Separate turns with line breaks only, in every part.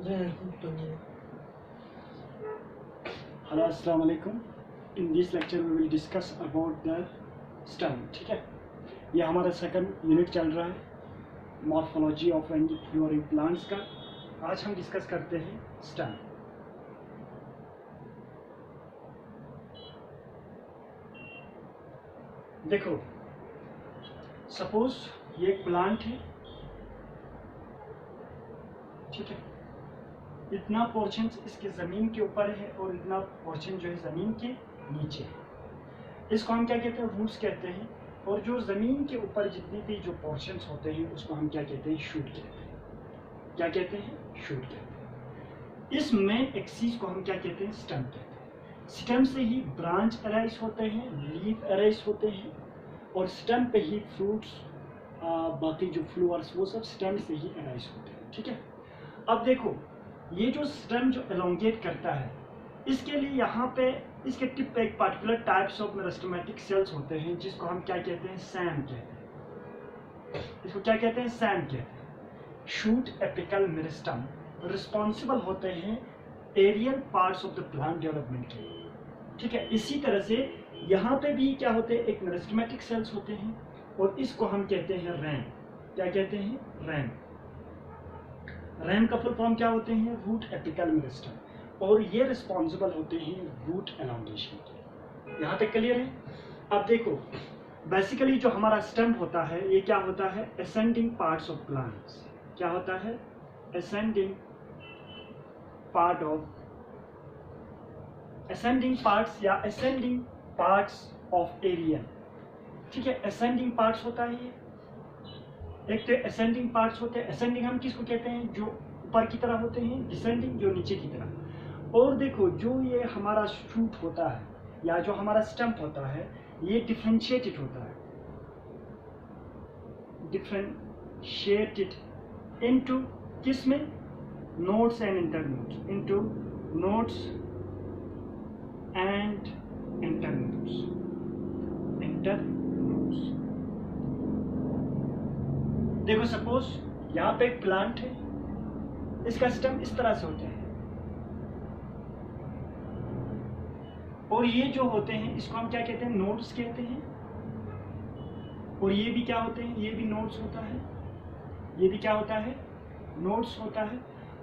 Hello अस्सलाम वालेकुम। In this lecture we will discuss about the stem. ठीक है, ये हमारा सेकंड यूनिट चल रहा है morphology of and flowering plants का। आज हम डिस्कस करते हैं स्टेम। देखो, सपोज ये एक प्लांट है, ठीक है, इतना पोर्शन इसके ज़मीन के ऊपर है और इतना पोर्शन जो है ज़मीन के नीचे है। इसको हम क्या कहते हैं? रूट्स कहते हैं। और जो ज़मीन के ऊपर जितनी भी जो पोर्शंस होते हैं उसको हम क्या कहते हैं? शूट कहते हैं। क्या कहते हैं? शूट कहते हैं। इस मेन एक्सिस को हम क्या कहते हैं? स्टेम कहते हैं। स्टेम से ही ब्रांच अराइज होते हैं, लीफ अराइज होते हैं, और स्टेम पे ही फ्रूट्स, बाकी जो फ्लावर्स, वो सब स्टेम से ही अराइज होते हैं। ठीक है, अब देखो, ये जो स्टेम जो एलोंगेट करता है, इसके लिए यहाँ पे इसके टिप पे एक particular types of meristematic cells होते हैं, जिसको हम क्या कहते हैं? सैम कहते हैं। इसको क्या कहते हैं? सैम कहते हैं। शूट एपिकल मेरिस्टेम रिस्पॉन्सिबल होते हैं aerial parts of the plant development के लिए। ठीक है, इसी तरह से यहाँ पे भी क्या होते हैं? एक मेरिस्टेमेटिक सेल्स होते हैं, और इसको हम कहते हैं रैम। क्या कहते हैं? रैम। रैम का फुल फॉर्म क्या होते हैं? Root apical meristem. और ये रिस्पॉन्सिबल होते हैं रूट एलोंगेशन के। यहाँ तक क्लियर है? अब देखो, बेसिकली जो हमारा स्टेम होता है, ये क्या होता है? Ascending parts of plants. क्या होता है? असेंडिंग पार्ट्स या असेंडिंग पार्ट्स ऑफ एरिया। ठीक है, असेंडिंग पार्ट्स होता है ये। एक तो असेंडिंग पार्ट्स होते हैं। असेंडिंग हम किसको कहते हैं? जो ऊपर की तरह होते हैं। डिसेंडिंग जो नीचे की तरह। और देखो, जो ये हमारा शूट होता है या जो हमारा स्टेम होता है, ये डिफरेंशिएटेड होता है। डिफरेंशिएटेड इनटू किस में? Nodes and internodes. Into nodes and internodes. देखो, सपोज यहाँ पे एक प्लांट है, इसका स्टेम इस तरह से होता है, और ये जो होते हैं इसको हम क्या कहते हैं? नोड्स कहते हैं। और ये भी क्या होते हैं? ये भी नोड्स होता है। ये भी क्या होता है? नोड्स होता है।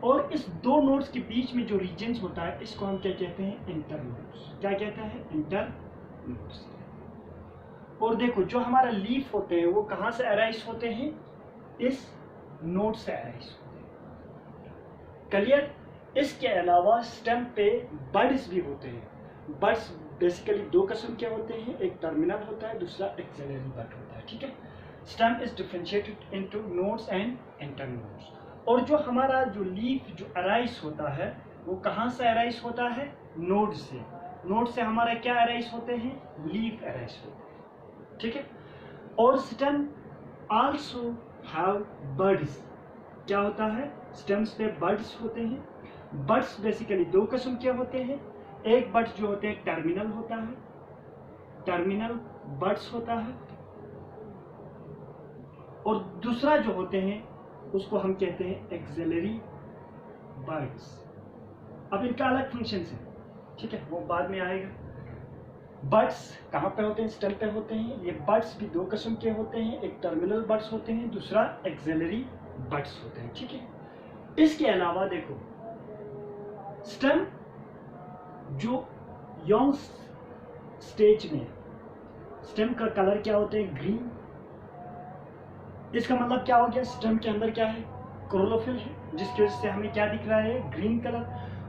और इस दो नोड्स के बीच में जो रीजन्स होता है, इसको हम क्या कहते हैं? इंटरनोड्स। क्या कहते हैं? इंटरनोड्स। और देखो, जो हमारा लीफ होते हैं वो कहाँ से अराइज होते हैं? इस नोड से अराइज होते हैं। क्लियर? इसके अलावा स्टेम पे बड्स भी होते हैं। बड्स बेसिकली दो किस्म के होते हैं, एक टर्मिनल होता है, दूसरा एक्सिलरी बड होता है। ठीक है, stem is differentiated into nodes and internodes. और जो हमारा जो लीफ जो अराइज होता है, वो कहाँ से अराइज होता है? नोड से। नोड से हमारा क्या अराइज होते हैं? लीफ अराइज होते हैं। ठीक है, और स्टेम आल्सो हैव बड्स। क्या होता है? स्टेम्स पे बड्स होते हैं। बड्स बेसिकली दो किस्म के होते हैं। एक बड्स जो होते हैं टर्मिनल होता है, टर्मिनल बड्स होता है, और दूसरा जो होते हैं उसको हम कहते हैं एक्सिलरी बड्स। अब इनका अलग फंक्शन है, ठीक है, वो बाद में आएगा। बड्स कहाँ पे होते हैं? स्टेम पे होते हैं। ये बड्स भी दो किस्म के होते हैं, एक टर्मिनल बड्स होते हैं, दूसरा एक्सिलरी बड्स होते हैं। ठीक है, इसके अलावा देखो, स्टेम जो यंग स्टेज में, स्टेम का कलर क्या होता है? ग्रीन। इसका मतलब क्या हो गया? स्टेम के अंदर क्या है? क्लोरोफिल है, जिसकी वजह से हमें क्या दिख रहा है? Green colour.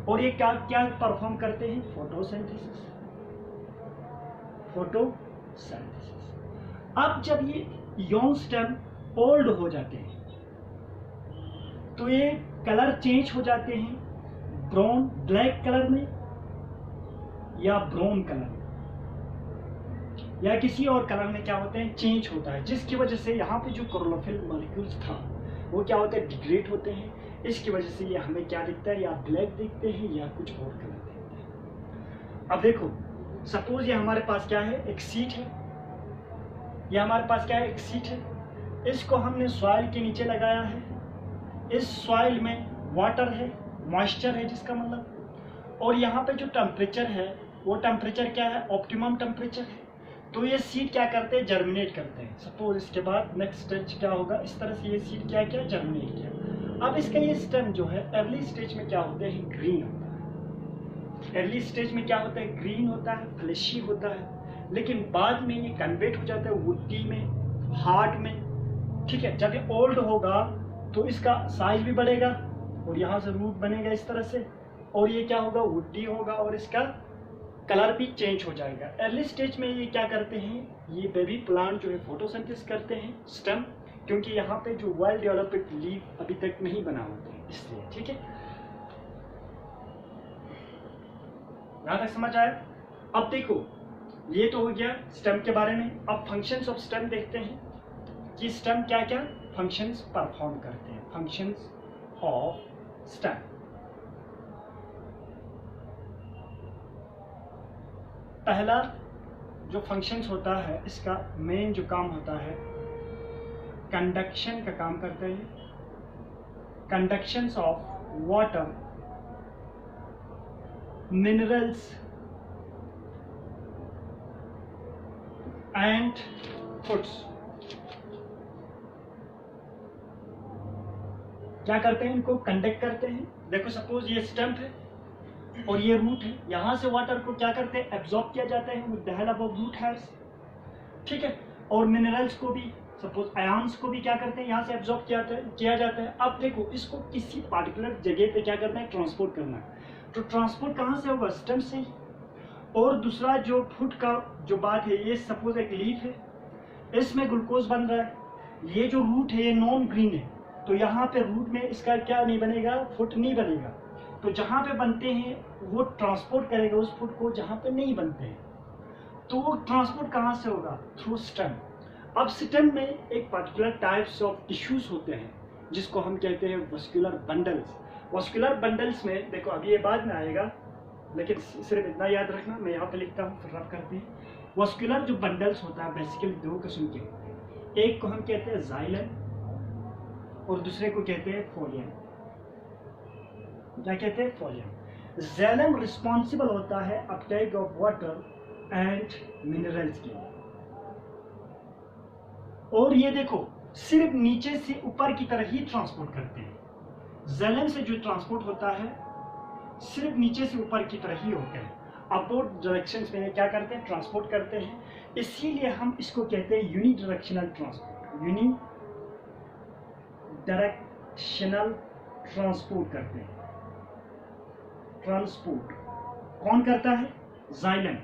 और ये क्या क्या परफॉर्म करते हैं? फोटोसिंथेसिस। फोटोसिंथेसिस। अब जब ये यंग स्टेम ओल्ड हो जाते हैं, तो ये कलर चेंज हो जाते हैं ब्राउन, ब्लैक कलर में, या ब्राउन कलर में, या किसी और कलर में क्या होते हैं? चेंज होता है, जिसकी वजह से यहाँ पे जो क्लोरोफिल मॉलिक्यूल्स था वो क्या होते हैं? डिग्रेड होते हैं। इसकी वजह से ये हमें क्या दिखता है? या ब्लैक दिखते हैं या कुछ और कलर दिखते हैं। अब देखो, सपोज ये हमारे पास क्या है? एक सीट है। ये हमारे पास क्या है? एक सीट है। इसको हमने सॉइल के नीचे लगाया है। इस सॉइल में वाटर है, मॉइस्चर है जिसका मतलब, और यहाँ पे जो टेम्परेचर है वो टेम्परेचर क्या है, ऑप्टिमम टेम्परेचर है। तो ये सीड क्या करते हैं, जर्मिनेट करते हैं। सपोज इसके बाद नेक्स्ट स्टेज क्या होगा, इस तरह से ये सीड क्या क्या जर्मिनेट किया। अब इसका ये स्टेम जो है अर्ली स्टेज में क्या होते हैं, ग्रीन होता है। अर्ली स्टेज में क्या होता है, ग्रीन होता है, फ्लैशी होता है, लेकिन बाद में ये कन्वर्ट हो जाता है वुडी में, हार्ड में। ठीक है, जब ये ओल्ड होगा तो इसका साइज भी बढ़ेगा और यहाँ से रूट बनेगा इस तरह से, और ये क्या होगा, वुडी होगा, और इसका कलर भी चेंज हो जाएगा। अर्ली स्टेज में ये क्या करते हैं, ये बेबी प्लांट जो है फोटोसिंथेसिस करते हैं, स्टेम, क्योंकि यहाँ पे जो वेल डेवलप्ड लीफ अभी तक नहीं बना होते हैं इसलिए। ठीक है, यहाँ तक समझ आया। अब देखो ये तो हो गया स्टेम के बारे में। अब फंक्शंस ऑफ स्टेम देखते हैं कि स्टेम क्या क्या फंक्शंस परफॉर्म करते हैं। फंक्शंस ऑफ स्टेम, पहला जो फंक्शंस होता है, इसका मेन जो काम होता है कंडक्शन का काम करते हैं। Conductions of water, minerals and foods. क्या करते हैं, इनको कंडक्ट करते हैं। देखो सपोज ये स्टेम है और ये रूट है, यहाँ से वाटर को क्या करते हैं, एब्जॉर्ब किया जाता है with the help of root hairs. ठीक है, और मिनरल्स को भी, सपोज आयंस को भी क्या करते हैं, यहाँ से एब्जॉर्ब किया जाता है। अब देखो इसको किसी पार्टिकुलर जगह पे क्या करना है, ट्रांसपोर्ट करना है। तो ट्रांसपोर्ट कहाँ से होगा, स्टेम से ही। और दूसरा जो फूड का जो बात है, ये सपोज एक लीफ है, इसमें ग्लूकोज बन रहा है। ये जो रूट है ये नॉन ग्रीन है, तो यहाँ पे रूट में इसका क्या नहीं बनेगा, फूड नहीं बनेगा। तो जहाँ पे बनते हैं वो ट्रांसपोर्ट करेगा उस फूड को जहाँ पे नहीं बनते हैं। तो वो ट्रांसपोर्ट कहाँ से होगा, थ्रू स्टेम। अब स्टेम में एक पर्टिकुलर टाइप्स ऑफ टिश्यूज होते हैं जिसको हम कहते हैं वस्कुलर बंडल्स। वस्कुलर बंडल्स में देखो अभी ये बाद में आएगा, लेकिन सिर्फ इतना याद रखना, मैं यहाँ पे लिखता हूँ फिर रब करते हैं। वस्कुलर जो बंडल्स होता है बेसिकली दो किस्म के होते हैं, एक को हम कहते हैं जाइलम और दूसरे को कहते हैं फोलियम। क्या कहते हैं, फोलियम। जाइलम रिस्पॉन्सिबल होता है Uptake of water and minerals के लिए, और ये देखो सिर्फ नीचे से ऊपर की तरह ही ट्रांसपोर्ट करते हैं। जाइलम से जो ट्रांसपोर्ट होता है सिर्फ नीचे से ऊपर की तरह ही होता है, अपवर्ड डायरेक्शंस में क्या करते हैं, ट्रांसपोर्ट करते हैं। इसीलिए हम इसको कहते हैं unidirectional transport. Unidirectional transport करते हैं। ट्रांसपोर्ट कौन करता है, जाइलम।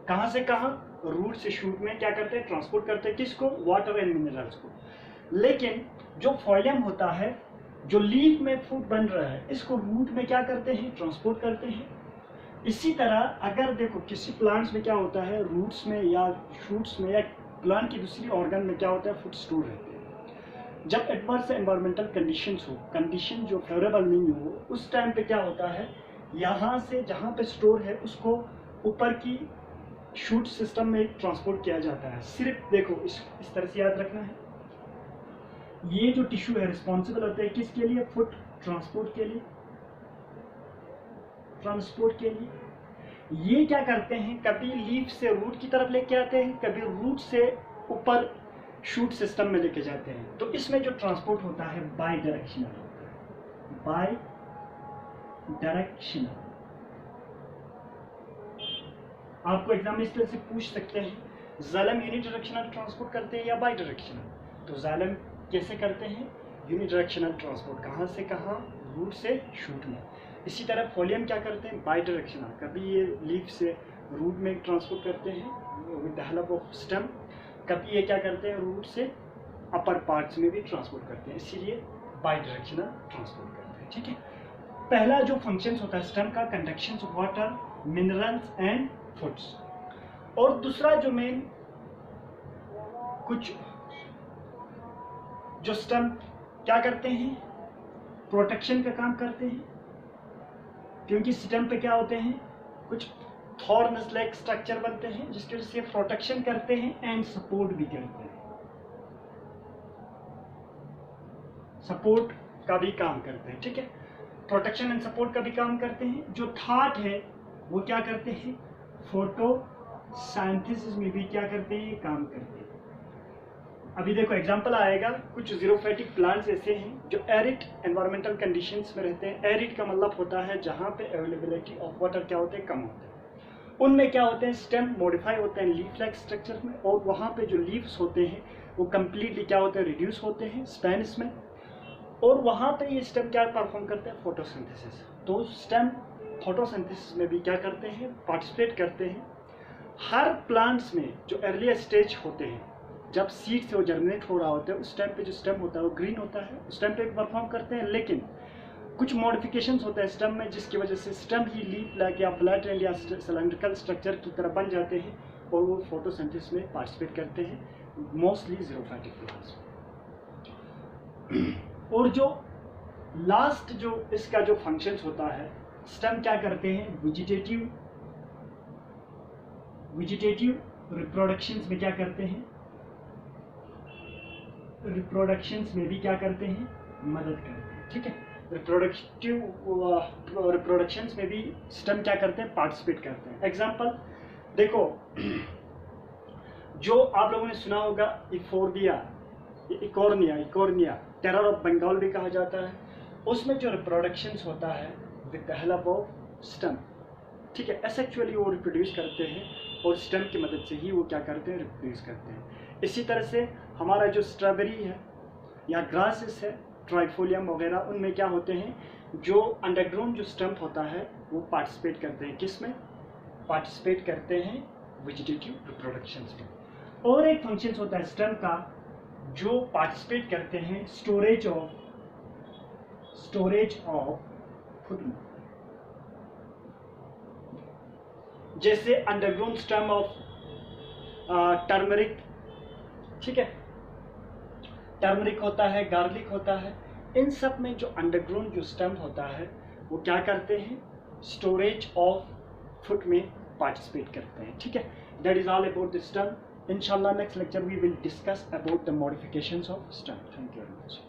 कहां से कहां, रूट से शूट में क्या करते हैं, ट्रांसपोर्ट करते हैं, किसको, वाटर एंड मिनरल्स को। लेकिन जो फोलियम होता है, जो लीफ में फूड बन रहा है, इसको रूट में क्या करते हैं, ट्रांसपोर्ट करते हैं। इसी तरह अगर देखो किसी प्लांट्स में क्या होता है, रूट्स में या शूट्स में या प्लांट की दूसरी ऑर्गन में क्या होता है, फूड स्टोर रहते हैं। जब एडवर्स एनवायरमेंटल कंडीशंस हो, कंडीशन जो फेवरेबल नहीं हो, उस टाइम पे क्या होता है, यहाँ से जहाँ पे स्टोर है उसको ऊपर की शूट सिस्टम में ट्रांसपोर्ट किया जाता है। सिर्फ देखो इस तरह से याद रखना है, ये जो टिश्यू है रिस्पॉन्सिबल होता है किसके लिए, फूड ट्रांसपोर्ट के लिए, ट्रांसपोर्ट के लिए। ये क्या करते हैं, कभी लीफ से रूट की तरफ लेके आते हैं, कभी रूट से ऊपर शूट सिस्टम में लेके जाते हैं। तो इसमें जो ट्रांसपोर्ट होता है बाई डायरेक्शनल होता है, बाई डायरेक्शनल। आपको एग्जाम इस तरह से पूछ सकते हैं, जाइलम यूनि डायरेक्शनल ट्रांसपोर्ट करते हैं या बाई डायरेक्शनल। तो जाइलम कैसे करते हैं, यूनि डायरेक्शनल ट्रांसपोर्ट, कहाँ से कहाँ, रूट से शूट में। इसी तरह फोलियम क्या करते हैं, बाई डायरेक्शनल, कभी ये लीफ से रूट में ट्रांसपोर्ट करते हैं with the help of stem, कभी ये क्या करते हैं रूट से अपर पार्ट्स में भी ट्रांसपोर्ट करते हैं, इसीलिए बाई डायरेक्शनल ट्रांसपोर्ट करते हैं। ठीक है, पहला जो फंक्शंस होता है स्टेम का, conduction of water, minerals and foods. और दूसरा जो मेन कुछ जो स्टेम क्या करते हैं, प्रोटेक्शन का काम करते हैं, क्योंकि स्टेम पे क्या होते हैं, कुछ थॉर्न्स लाइक स्ट्रक्चर बनते हैं जिसकी वजह से प्रोटेक्शन करते हैं एंड सपोर्ट भी करते हैं, सपोर्ट का भी काम करते हैं। ठीक है, प्रोटेक्शन एंड सपोर्ट का भी काम करते हैं। जो थाट है वो क्या करते हैं, फोटोसिंथेसिस में भी क्या करते हैं, काम करते हैं। अभी देखो एग्जांपल आएगा, कुछ ज़ीरोफाइटिक प्लांट्स ऐसे हैं जो एरिड एनवायरमेंटल कंडीशंस में रहते हैं। एरिड का मतलब होता है जहाँ पे अवेलेबिलिटी ऑफ वाटर क्या होते हैं, कम होते हैं। उनमें क्या होते हैं, स्टेम मॉडिफाई होते हैं लीफ लाइक स्ट्रक्चर में, और वहाँ पे जो लीव्स होते हैं वो कम्प्लीटली क्या होते हैं, रिड्यूस होते हैं स्पैन्स में, और वहाँ पे ये स्टेम क्या परफॉर्म करते हैं, फोटोसिंथेसिस। तो स्टेम फोटोसिंथेसिस में भी क्या करते हैं, पार्टिसिपेट करते हैं। हर प्लांट्स में जो अर्ली स्टेज होते हैं, जब सीड से वो जर्मिनेट हो रहा होता है, उस टाइम पे जो स्टेम होता है वो ग्रीन होता है, उस टाइम पे परफॉर्म करते हैं। लेकिन कुछ मॉडिफिकेशंस होते हैं स्टेम में, जिसकी वजह से स्टेम ही लीफ लाइक या फ्लैट एंड या सिलेंड्रिकल स्ट्रक्चर की तरह बन जाते हैं, और वो फोटोसिंथेसिस में पार्टिसिपेट करते हैं, मोस्टली ज़ीरोफाइटिक प्लांट्स। और जो लास्ट जो इसका जो फंक्शंस होता है, स्टेम क्या करते हैं, वेजिटेटिव रिप्रोडक्शंस में क्या करते हैं, रिप्रोडक्शंस में भी क्या करते हैं, मदद करते हैं। ठीक है, रिप्रोडक्शंस में भी स्टेम क्या करते हैं, पार्टिसिपेट करते हैं। एग्जांपल देखो, जो आप लोगों ने सुना होगा इफोर्बिया, इकोर्निया, टेरर ऑफ बंगाल भी कहा जाता है। उसमें जो रिप्रोडक्शंस होता है with the help of stem, ठीक है, एसेक्सुअली वो रिप्रोड्यूस करते हैं, और स्टेम की मदद से ही वो क्या करते हैं, रिप्रोड्यूस करते हैं। इसी तरह से हमारा जो स्ट्रॉबेरी है या ग्रासेस है, ट्राइफोलियम वगैरह, उनमें क्या होते हैं, जो अंडरग्राउंड जो स्टेम होता है वो पार्टिसिपेट करते हैं, किस में पार्टिसिपेट करते हैं, वेजिटेटिव रिप्रोडक्शंस में। और एक फंक्शन होता है स्टेम का जो पार्टिसिपेट करते हैं स्टोरेज ऑफ फूड, जैसे अंडरग्राउंड स्टेम ऑफ टर्मरिक, ठीक है, टर्मरिक होता है, गार्लिक होता है। इन सब में जो अंडरग्राउंड जो स्टेम होता है वो क्या करते हैं, स्टोरेज ऑफ फूड में पार्टिसिपेट करते हैं। ठीक है, that is all about the stem. इंशाल्लाह next lecture we will discuss about the modifications of stem. Thank you very much.